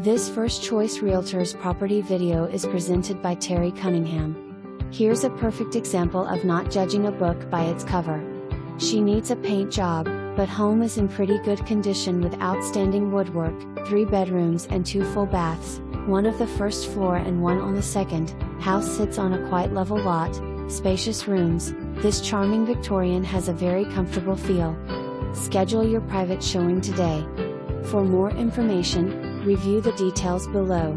This First Choice Realtors property video is presented by Teri Cunningham. Here's a perfect example of not judging a book by its cover. She needs a paint job, but home is in pretty good condition with outstanding woodwork, 3 bedrooms and 2 full baths, one of the first floor and one on the second. House sits on a quite level lot, spacious rooms. This charming Victorian has a very comfortable feel. Schedule your private showing today. For more information, review the details below.